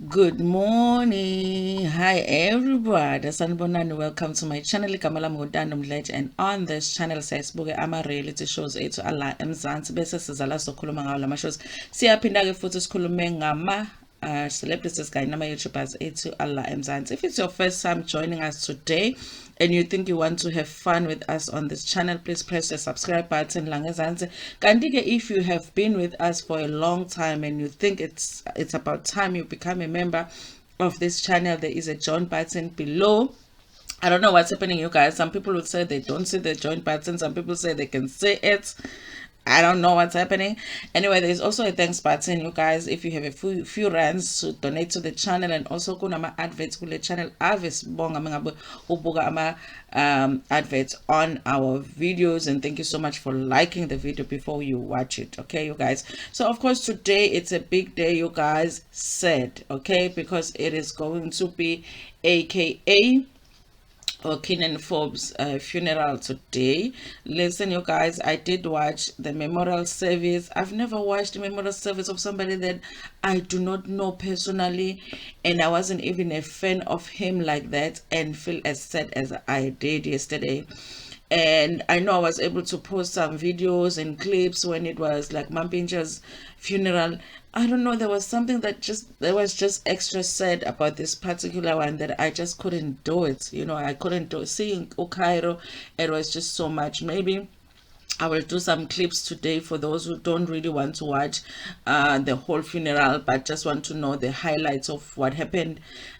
Good morning. Hi everybody. Sanibonani. Welcome to my channel. Igama lami Ntando Mdletshe, and on this channel siyasibuke ama-reality shows ethu ala eMzansi bese sizala sokhuluma ngawo lama shows. Siyaphinda ke futhi sikhulume ngama celebrities kanye nama-YouTubers ethu ala eMzansi. If it's your first time joining us today and you think you want to have fun with us on this channel, please press the subscribe button langezansi. Kanti ke if you have been with us for a long time and you think it's about time you become a member of this channel, there is a join button below. I don't know what's happening, you guys. Some people would say they don't see the join button, some people say they can see it. I don't know what's happening. Anyway, there's also a thanks button, you guys. If you have a few rands to donate to the channel, and also kunama adverts kule channel, avisibonga mangabe ubuka ama adverts on our videos, and thank you so much for liking the video before you watch it. Okay, you guys. So of course today it's a big day, you guys. Said okay, because it is going to be AKA or Kenan Forbes' funeral today. Listen, you guys, I did watch the memorial service. I've never watched a memorial service of somebody that I do not know personally, and I wasn't even a fan of him like that, and feel as sad as I did yesterday. And I know I was able to post some videos and clips when it was like Mampincha's funeral. I don't know, there was something that was just extra sad about this particular one that I just couldn't do it. I couldn't do it. Seeing Okairo, it was just so much. Maybe I will do some clips today for those who don't really want to watch the whole funeral, but just want to know the highlights of what happened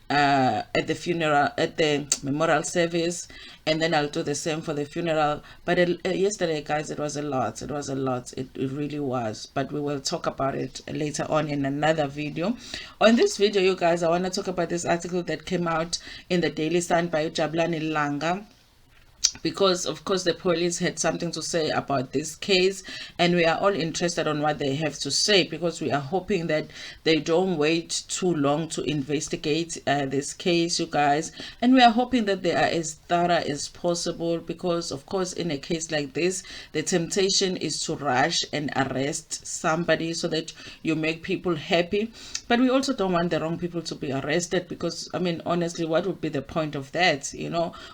at the funeral, at the memorial service, and then I'll do the same for the funeral. But yesterday, guys, it was a lot. It was a lot. It really was. But we will talk about it later on in another video. On this video, you guys, I want to talk about this article that came out in the Daily Sun by Jabulani Langa, because of course the police had something to say about this case, and we are all interested on what they have to say, because we are hoping that they don't wait too long to investigate this case, you guys, and we are hoping that they are as thorough as possible, because of course in a case like this the temptation is to rush and arrest somebody so that you make people happy, but we also don't want the wrong people to be arrested, because I mean, honestly, what would be the point of that?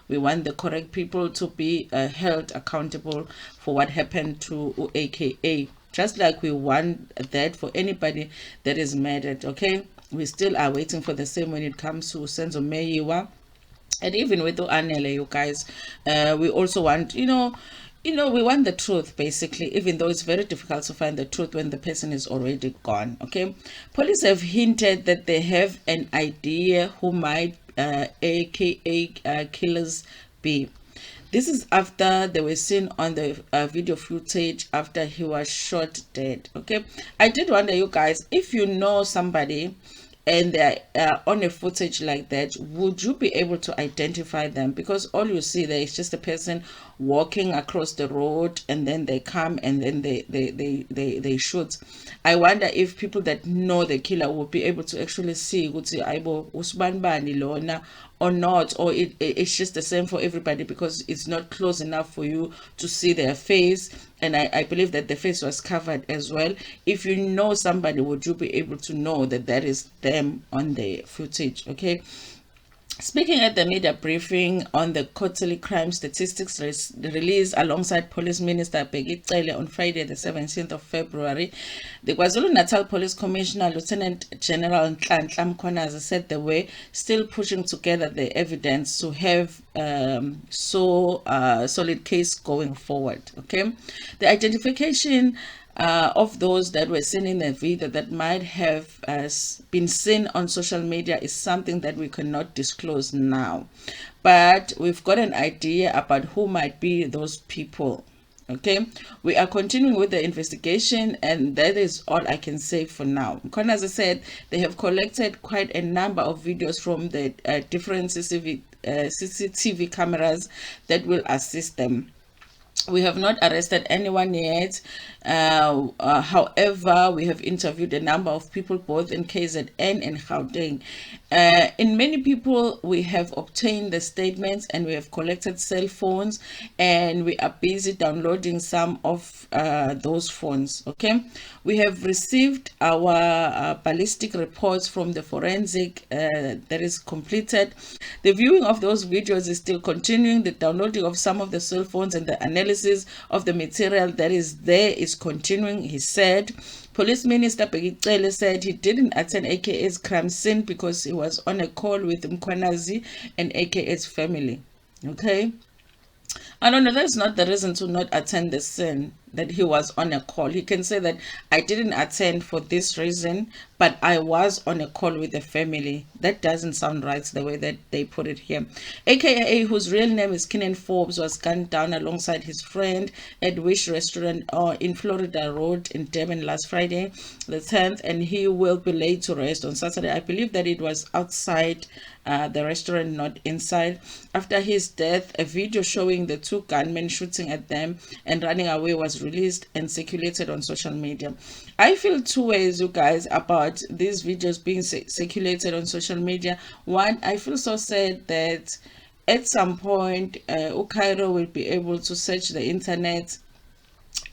We want the correct people to be held accountable for what happened to AKA, just like we want that for anybody that is murdered. Okay, we still are waiting for the same when it comes to Senzo Meyiwa, and even with Anele, you guys. We also want, we want the truth, basically, even though it's very difficult to find the truth when the person is already gone. Okay, police have hinted that they have an idea who might AKA killers be. This is after they were seen on the video footage after he was shot dead. Okay, I did wonder, you guys, if you know somebody and they're on a footage like that, would you be able to identify them? Because all you see there is just a person walking across the road, and then they come and then they shoot. I wonder if people that know the killer will be able to actually see usbanbani lona or not, or it's just the same for everybody, because it's not close enough for you to see their face, and I believe that the face was covered as well. If you know somebody, would you be able to know that that is them on the footage? Okay, speaking at the media briefing on the quarterly crime statistics released alongside Police Minister Bheki Cele on Friday, the 17th of February, the KwaZulu-Natal Police Commissioner Lieutenant General Nhlanhla Mkhwanazi said they were still pushing together the evidence to have solid case going forward. Okay, the identification of those that were seen in the video that might have been seen on social media is something that we cannot disclose now, but we've got an idea about who might be those people. Okay, we are continuing with the investigation, and that is all I can say for now. As I said, they have collected quite a number of videos from the different CCTV cameras that will assist them. We have not arrested anyone yet. However, we have interviewed a number of people both in KZN and Gauteng. In many people, we have obtained the statements and we have collected cell phones, and we are busy downloading some of those phones. Okay, we have received our ballistic reports from the forensic that is completed. The viewing of those videos is still continuing. The downloading of some of the cell phones and the analysis of the material that is there is continuing, he said. Police Minister Mdletshe said he didn't attend AKA's crime scene because he was on a call with Mkhwanazi and AKA's family. Okay. I don't know, that's not the reason to not attend the scene, that he was on a call. He can say that I didn't attend for this reason, but I was on a call with the family. That doesn't sound right the way that they put it here. AKA, whose real name is Kenan Forbes, was gunned down alongside his friend at Wish Restaurant in Florida Road in Durban last Friday, the 10th, and he will be laid to rest on Saturday. I believe that it was outside the restaurant, not inside. After his death, a video showing the two gunmen shooting at them and running away was released and circulated on social media. I feel two ways, you guys, about these videos being circulated on social media. One, I feel so sad that at some point Cairo will be able to search the internet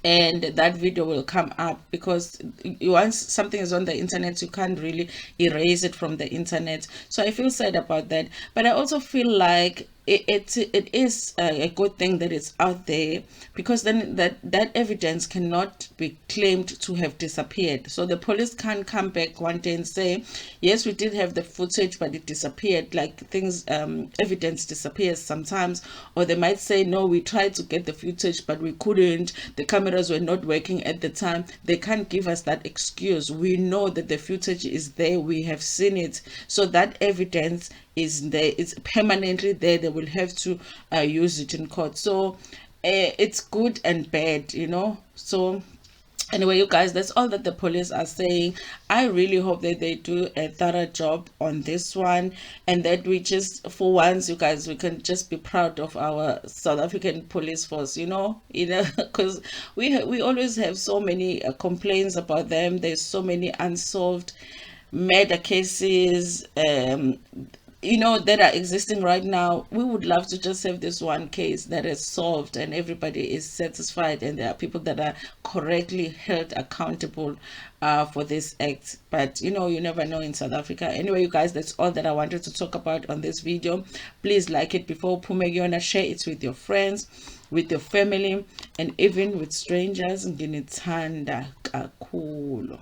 and that video will come up, because once something is on the internet, you can't really erase it from the internet. So I feel sad about that, but I also feel like it is a good thing that it's out there, because then that evidence cannot be claimed to have disappeared. So the police can't come back one day and say, yes, we did have the footage, but it disappeared. Like things, evidence disappears sometimes. Or they might say, no, we tried to get the footage, but we couldn't. The cameras were not working at the time. They can't give us that excuse. We know that the footage is there. We have seen it. So that evidence is there, it's permanently there. They will have to use it in court. So it's good and bad, you know. So anyway, you guys, that's all that the police are saying. I really hope that they do a thorough job on this one, and that we just, for once, you guys, we can just be proud of our South African police force, you know, because we always have so many complaints about them. There's so many unsolved murder cases, you know, that are existing right now. We would love to just have this one case that is solved and everybody is satisfied, and there are people that are correctly held accountable for this act. But you know, you never know in South Africa. Anyway, you guys, that's all that I wanted to talk about on this video. Please like it before Pumegiona, share it with your friends, with your family, and even with strangers. Nginithanda kakhulu.